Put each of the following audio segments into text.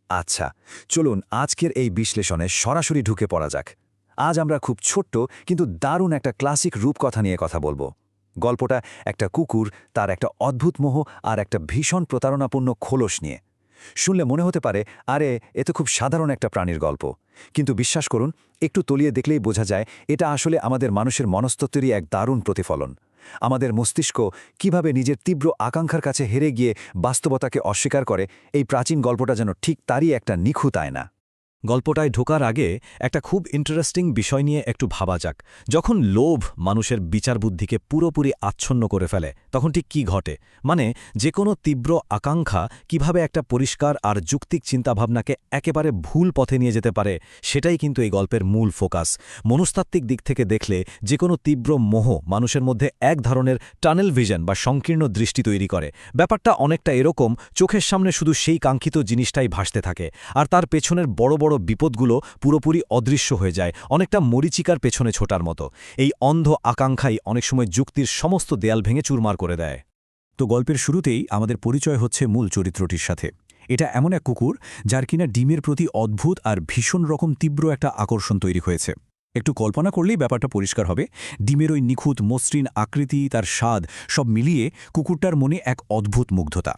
আচ্ছা, চলুন আজকের এই বিশ্লেষণে সরাসরি ঢুকে পড়া যাক। আজ আমরা খুব ছোট্ট কিন্তু দারুণ একটা ক্লাসিক রূপকথা নিয়ে কথা বলবো। গল্পটা একটা কুকুর, তার একটা অদ্ভুত মোহ আর একটা ভীষণ প্রতারণাপূর্ণ খোলস নিয়ে। শুনলে মনে হতে পারে, আরে এ তো খুব সাধারণ একটা প্রাণীর গল্প। কিন্তু বিশ্বাস করুন, একটু তলিয়ে দেখলেই বোঝা যায় এটা আসলে আমাদের মানুষের মনস্তত্ত্বেরই এক দারুণ প্রতিফলন। আমাদের মস্তিষ্ক কিভাবে নিজের তীব্র আকাঙ্ক্ষার কাছে হেরে গিয়ে বাস্তবতাকে অস্বীকার করে, এই প্রাচীন গল্পটা যেন ঠিক তারই একটা নিখুঁত আয়না। গল্পটায় ঢোকার আগে একটা খুব ইন্টারেস্টিং বিষয় নিয়ে একটু ভাবা যাক। যখন লোভ মানুষের বিচারবুদ্ধিকে পুরোপুরি আচ্ছন্ন করে ফেলে তখন ঠিক কী ঘটে, মানে যে কোনো তীব্র আকাঙ্ক্ষা কিভাবে একটা পরিষ্কার আর যুক্তিক চিন্তাভাবনাকে একেবারে ভুল পথে নিয়ে যেতে পারে, সেটাই কিন্তু এই গল্পের মূল ফোকাস। মনস্তাত্ত্বিক দিক থেকে দেখলে যে কোনো তীব্র মোহ মানুষের মধ্যে এক ধরনের টানেল ভিশন বা সংকীর্ণ দৃষ্টি তৈরি করে। ব্যাপারটা অনেকটা এরকম, চোখের সামনে শুধু সেই কাঙ্ক্ষিত জিনিসটাই ভাসতে থাকে, আর তার পেছনের বড় বড় বিপদগুলো পুরোপুরি অদৃশ্য হয়ে যায়, অনেকটা মরীচিকার পেছনে ছোটার মতো। এই অন্ধ আকাঙ্ক্ষাই অনেক সময় যুক্তির সমস্ত দেয়াল ভেঙে চুরমার করে দেয়। তো গল্পের শুরুতেই আমাদের পরিচয় হচ্ছে মূল চরিত্রটির সাথে। এটা এমন এক কুকুর যার কিনা ডিমের প্রতি অদ্ভুত আর ভীষণ রকম তীব্র একটা আকর্ষণ তৈরি হয়েছে। একটু কল্পনা করলেই ব্যাপারটা পরিষ্কার হবে। ডিমের ওই নিখুঁত মসৃণ আকৃতি, তার স্বাদ, সব মিলিয়ে কুকুরটার মনে এক অদ্ভুত মুগ্ধতা।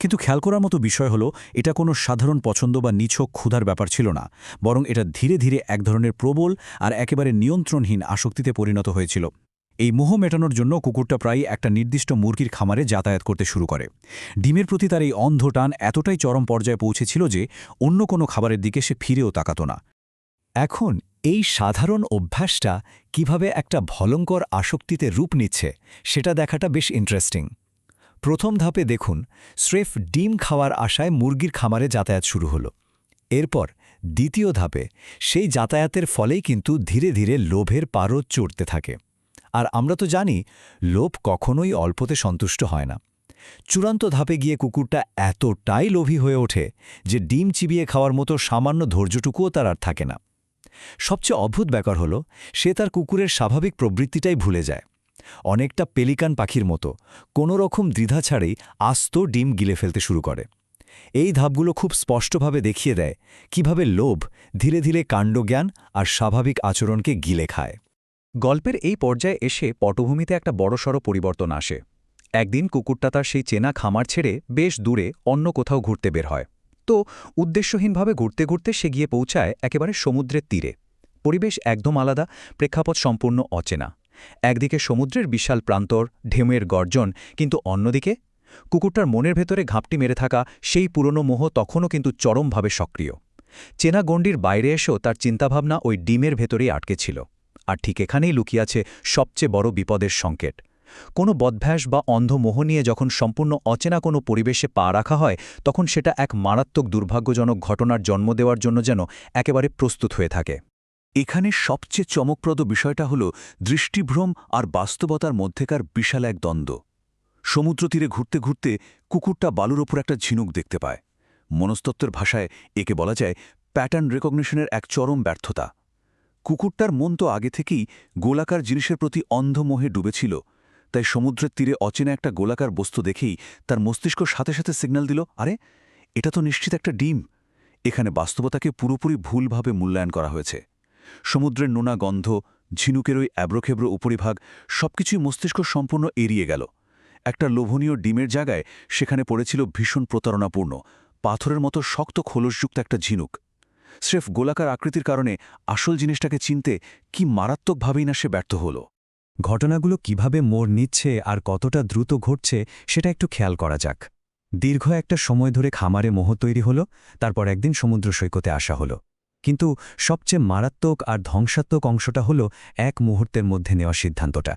কিন্তু খেয়াল করার মতো বিষয় হলো, এটা কোনো সাধারণ পছন্দ বা নিছক ক্ষুধার ব্যাপার ছিল না, বরং এটা ধীরে ধীরে এক ধরনের প্রবল আর একেবারে নিয়ন্ত্রণহীন আসক্তিতে পরিণত হয়েছিল। এই মোহ মেটানোর জন্য কুকুরটা প্রায়ই একটা নির্দিষ্ট মুরগির খামারে যাতায়াত করতে শুরু করে। ডিমের প্রতি তার এই অন্ধ টান এতটাই চরম পর্যায়ে পৌঁছেছিল যে অন্য কোনো খাবারের দিকে সে ফিরেও তাকাত না। এখন এই সাধারণ অভ্যাসটা কিভাবে একটা ভয়ঙ্কর আসক্তিতে রূপ নিচ্ছে সেটা দেখাটা বেশ ইন্টারেস্টিং। প্রথম ধাপে দেখুন, স্রেফ ডিম খাওয়ার আশায় মুরগির খামারে যাতায়াত শুরু হলো। এরপর দ্বিতীয় ধাপে সেই যাতায়াতের ফলেই কিন্তু ধীরে ধীরে লোভের পারদ চড়তে থাকে। আর আমরা তো জানি, লোভ কখনোই অল্পতে সন্তুষ্ট হয় না। চূড়ান্ত ধাপে গিয়ে কুকুরটা এতটাই লোভী হয়ে ওঠে যে ডিম চিবিয়ে খাওয়ার মতো সামান্য ধৈর্যটুকুও তার আর থাকে না। সবচেয়ে অদ্ভুত ব্যাপার হলো, সে তার কুকুরের স্বাভাবিক প্রবৃত্তিটাই ভুলে যায়। অনেকটা পেলিকান পাখির মতো কোনো রকম দ্বিধা ছাড়েই আস্ত ডিম গিলে ফেলতে শুরু করে। এই ধাপগুলো খুব স্পষ্টভাবে দেখিয়ে দেয় কিভাবে লোভ ধীরে ধীরে কাণ্ডজ্ঞান আর স্বাভাবিক আচরণকে গিলে খায়। গল্পের এই পর্যায়ে এসে পটভূমিতে একটা বড়সড় পরিবর্তন আসে। একদিন কুকুরটা তার সেই চেনা খামার ছেড়ে বেশ দূরে অন্য কোথাও ঘুরতে বের হয়। তো উদ্দেশ্যহীনভাবে ঘুরতে ঘুরতে সে গিয়ে পৌঁছায় একেবারে সমুদ্রের তীরে। পরিবেশ একদম আলাদা, প্রেক্ষাপট সম্পূর্ণ অচেনা। একদিকে সমুদ্রের বিশাল প্রান্তর, ঢেউয়ের গর্জন, কিন্তু অন্যদিকে কুকুরটার মনের ভেতরে ঘাপটি মেরে থাকা সেই পুরনো মোহ তখনও কিন্তু চরমভাবে সক্রিয়। চেনা গণ্ডির বাইরে এসেও তার চিন্তাভাবনা ওই ডিমের ভেতরেই আটকে ছিল। আর ঠিক এখানেই লুকিয়ে আছে সবচেয়ে বড় বিপদের সংকেত। কোনো বদভ্যাস বা অন্ধ মোহ নিয়ে যখন সম্পূর্ণ অচেনা কোনো পরিবেশে পা রাখা হয়, তখন সেটা এক মারাত্মক দুর্ভাগ্যজনক ঘটনার জন্ম দেওয়ার জন্য যেন একেবারে প্রস্তুত হয়ে থাকে। এখানে সবচেয়ে চমকপ্রদ বিষয়টা হলো দৃষ্টিভ্রম আর বাস্তবতার মধ্যেকার বিশাল এক দ্বন্দ্ব। সমুদ্র তীরে ঘুরতে ঘুরতে কুকুরটা বালুর ওপর একটা ঝিনুক দেখতে পায়। মনস্তত্ত্বের ভাষায় একে বলা যায় প্যাটার্ন রেকগনিশনের এক চরম ব্যর্থতা। কুকুরটার মন তো আগে থেকেই গোলাকার জিনিসের প্রতি অন্ধ মোহে ডুবেছিল, তাই সমুদ্রের তীরে অচেনা একটা গোলাকার বস্তু দেখেই তার মস্তিষ্ক সাথে সাথে সিগন্যাল দিল, আরে এটা তো নিশ্চিত একটা ডিম। এখানে বাস্তবতাকে পুরোপুরি ভুলভাবে মূল্যায়ন করা হয়েছে। সমুদ্রের নোনা গন্ধ, ঝিনুকের ওই অ্যাব্রোখেব্রো উপরিভাগ, সবকিছুই মস্তিষ্ক সম্পূর্ণ এড়িয়ে গেল। একটা লোভনীয় ডিমের জায়গায় সেখানে পড়েছিল ভীষণ প্রতারণাপূর্ণ, পাথরের মতো শক্ত খোলসযুক্ত একটা ঝিনুক। স্রেফ গোলাকার আকৃতির কারণে আসল জিনিসটাকে চিনতে কি মারাত্মকভাবেই না সে ব্যর্থ হল। ঘটনাগুলো কিভাবে মোড় নিচ্ছে আর কতটা দ্রুত ঘটছে সেটা একটু খেয়াল করা যাক। দীর্ঘ একটা সময় ধরে খামারে মোহ তৈরি হলো, তারপর একদিন সমুদ্র সৈকতে আসা হলো। কিন্তু সবচেয়ে মারাত্মক আর ধ্বংসাত্মক অংশটা হলো এক মুহূর্তের মধ্যে নেওয়া সিদ্ধান্তটা।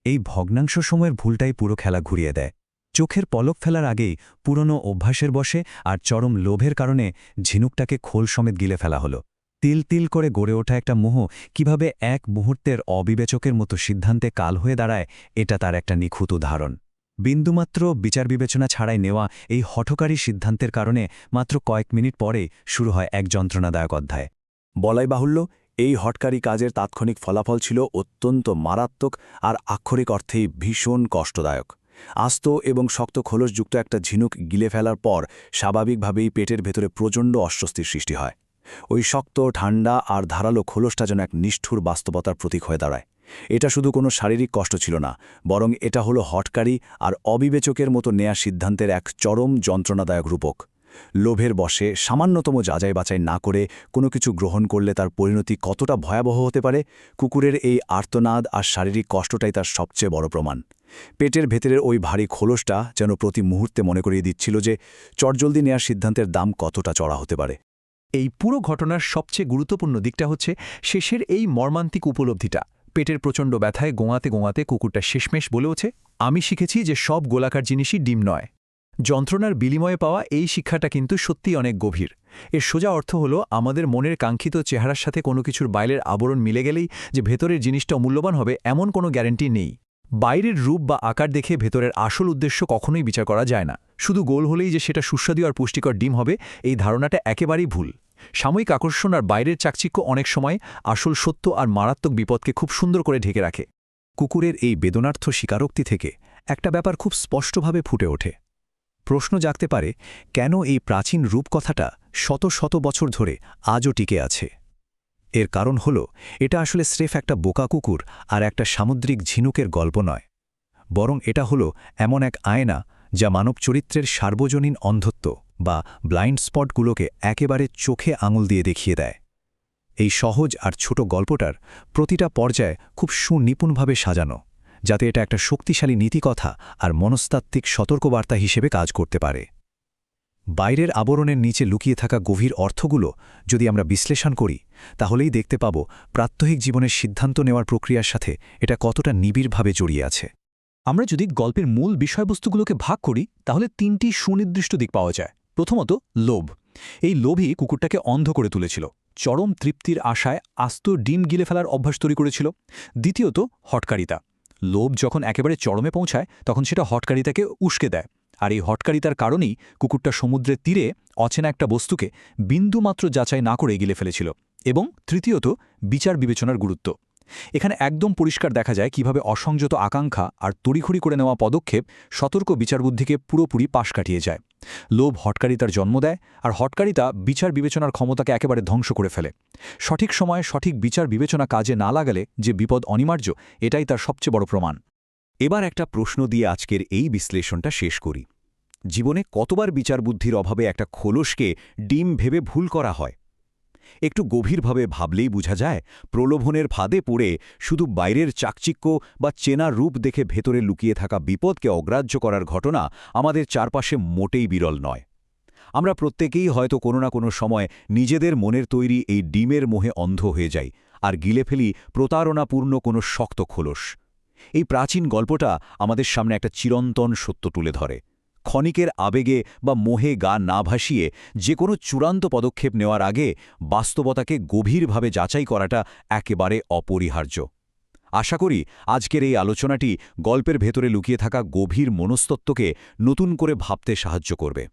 এই ভগ্নাংশ সময়ের ভুলটাই পুরো খেলা ঘুরিয়ে দেয়। চোখের পলক ফেলার আগেই পুরনো অভ্যাসের বশে আর চরম লোভের কারণে ঝিনুকটাকে খোল সমেত গিলে ফেলা হলো। তিল তিল করে গড়ে ওঠা একটা মোহ কিভাবে এক মুহূর্তের অবিবেচকের মতো সিদ্ধান্তে কাল হয়ে দাঁড়ায়, এটা তার একটা নিখুঁত উদাহরণ। বিন্দুমাত্র বিচার বিবেচনা ছাড়াই নেওয়া এই হঠকারী সিদ্ধান্তের কারণে মাত্র কয়েক মিনিট পরে শুরু হয় এক যন্ত্রণাদায়ক অধ্যায়। বলাই বাহুল্য, এই হঠকারী কাজের তাৎক্ষণিক ফলাফল ছিল অত্যন্ত মারাত্মক আর আক্ষরিক অর্থেই ভীষণ কষ্টদায়ক। আস্ত এবং শক্ত খোলসযুক্ত একটা ঝিনুক গিলে ফেলার পর স্বাভাবিকভাবেই পেটের ভেতরে প্রচণ্ড অস্বস্তির সৃষ্টি হয়। ওই শক্ত, ঠান্ডা আর ধারালো খোলসটা যেন এক নিষ্ঠুর বাস্তবতার প্রতীক হয়ে দাঁড়ায়। এটা শুধু কোনো শারীরিক কষ্ট ছিল না, বরং এটা হলো হঠকারী আর অবিবেচকের মতো নেয়া সিদ্ধান্তের এক চরম যন্ত্রণাদায়ক রূপক। লোভের বশে সামান্যতম যাচাই বাছাই না করে কোনো কিছু গ্রহণ করলে তার পরিণতি কতটা ভয়াবহ হতে পারে, কুকুরের এই আর্তনাদ আর শারীরিক কষ্টটাই তার সবচেয়ে বড় প্রমাণ। পেটের ভেতরের ওই ভারী খোলসটা যেন প্রতি মুহূর্তে মনে করিয়ে দিচ্ছিল যে চটজলদি নেয়ার সিদ্ধান্তের দাম কতটা চড়া হতে পারে। এই পুরো ঘটনার সবচেয়ে গুরুত্বপূর্ণ দিকটা হচ্ছে শেষের এই মর্মান্তিক উপলব্ধিটা। পেটের প্রচণ্ড ব্যথায় গোঙাতে গোঙাতে কুকুরটা শেষমেশ বলে ওঠে, আমি শিখেছি যে সব গোলাকার জিনিসই ডিম নয়। যন্ত্রণার বিনিময়ে পাওয়া এই শিক্ষাটা কিন্তু সত্যিই অনেক গভীর। এর সোজা অর্থ হলো আমাদের মনের কাঙ্ক্ষিত চেহারার সাথে কোনো কিছুর বাইরের আবরণ মিলে গেলেই যে ভেতরের জিনিসটা মূল্যবান হবে এমন কোনো গ্যারান্টি নেই। বাইরের রূপ বা আকার দেখে ভেতরের আসল উদ্দেশ্য কখনোই বিচার করা যায় না। শুধু গোল হলেই যে সেটা সুস্বাদু আর পুষ্টিকর ডিম হবে, এই ধারণাটা একেবারেই ভুল। সাময়িক আকর্ষণ আর বাইরের চাকচিক্য অনেক সময় আসল সত্য আর মারাত্মক বিপদকে খুব সুন্দর করে ঢেকে রাখে। কুকুরের এই বেদনার্থ স্বীকারোক্তি থেকে একটা ব্যাপার খুব স্পষ্টভাবে ফুটে ওঠে। প্রশ্ন জাগতে পারে, কেন এই প্রাচীন রূপকথাটা শত শত বছর ধরে আজও টিকে আছে? এর কারণ হল, এটা আসলে স্রেফ একটা বোকা কুকুর আর একটা সামুদ্রিক ঝিনুকের গল্প নয়, বরং এটা হল এমন এক আয়না যা মানব চরিত্রের সার্বজনীন অন্ধত্ব বা ব্লাইন্ড স্পটগুলোকে একেবারে চোখে আঙুল দিয়ে দেখিয়ে দেয়। এই সহজ আর ছোট গল্পটার প্রতিটা পর্যায়ে খুব সুনিপুণভাবে সাজানো, যাতে এটা একটা শক্তিশালী নীতিকথা আর মনস্তাত্ত্বিক সতর্কবার্তা হিসেবে কাজ করতে পারে। বাইরের আবরণের নিচে লুকিয়ে থাকা গভীর অর্থগুলো যদি আমরা বিশ্লেষণ করি, তাহলেই দেখতে পাব প্রাত্যহিক জীবনের সিদ্ধান্ত নেওয়ার প্রক্রিয়ার সাথে এটা কতটা নিবিড়ভাবে জড়িয়ে আছে। আমরা যদি গল্পের মূল বিষয়বস্তুগুলোকে ভাগ করি, তাহলে ৩টি সুনির্দিষ্ট দিক পাওয়া যায়। প্রথমত, লোভ। এই লোভই কুকুরটাকে অন্ধ করে তুলেছিল, চরম তৃপ্তির আশায় আস্ত ডিম গিলে ফেলার অভ্যাস তৈরি করেছিল। দ্বিতীয়ত, হঠকারিতা। লোভ যখন একেবারে চরমে পৌঁছায়, তখন সেটা হঠকারিতাকে উস্কে দেয়। আর এই হঠকারিতার কারণেই কুকুরটা সমুদ্রের তীরে অচেনা একটা বস্তুকে বিন্দুমাত্র যাচাই না করে গিলে ফেলেছিল। এবং তৃতীয়ত, বিচার বিবেচনার গুরুত্ব। এখানে একদম পরিষ্কার দেখা যায় কিভাবে অসংযত আকাঙ্ক্ষা আর তড়িঘড়ি করে নেওয়া পদক্ষেপ সতর্ক বিচারবুদ্ধিকে পুরোপুরি পাশ কাটিয়ে যায়। লোভ হঠকারিতার জন্ম দেয়, আর হঠকারিতা বিচার বিবেচনার ক্ষমতাকে একেবারে ধ্বংস করে ফেলে। সঠিক সময়ে সঠিক বিচার বিবেচনা কাজে না লাগালে যে বিপদ অনিবার্য, এটাই তার সবচেয়ে বড় প্রমাণ। এবার একটা প্রশ্ন দিয়ে আজকের এই বিশ্লেষণটা শেষ করি। জীবনে কতবার বিচারবুদ্ধির অভাবে একটা খোলসকে ডিম ভেবে ভুল করা হয়? একটু গভীরভাবে ভাবলেই বোঝা যায়, প্রলোভনের ফাঁদে পড়ে শুধু বাইরের চাকচিক্য বা চেনা রূপ দেখে ভেতরে লুকিয়ে থাকা বিপদকে অগ্রাহ্য করার ঘটনা আমাদের চারপাশে মোটেই বিরল নয়। আমরা প্রত্যেকেই হয়তো কোনো না কোনো সময় নিজেদের মনের তৈরি এই ডিমের মোহে অন্ধ হয়ে যাই আর গিলে ফেলি প্রতারণাপূর্ণ কোনো শক্ত খোলস। এই প্রাচীন গল্পটা আমাদের সামনে একটা চিরন্তন সত্য তুলে ধরে। ক্ষণিকের আবেগে বা মোহে গা না ভাসিয়ে যে কোনো চূড়ান্ত পদক্ষেপ নেওয়ার আগে বাস্তবতাকে গভীরভাবে যাচাই করাটা একেবারে অপরিহার্য। আশা করি আজকের এই আলোচনাটি গল্পের ভেতরে লুকিয়ে থাকা গভীর মনস্তত্ত্বকে নতুন করে ভাবতে সাহায্য করবে।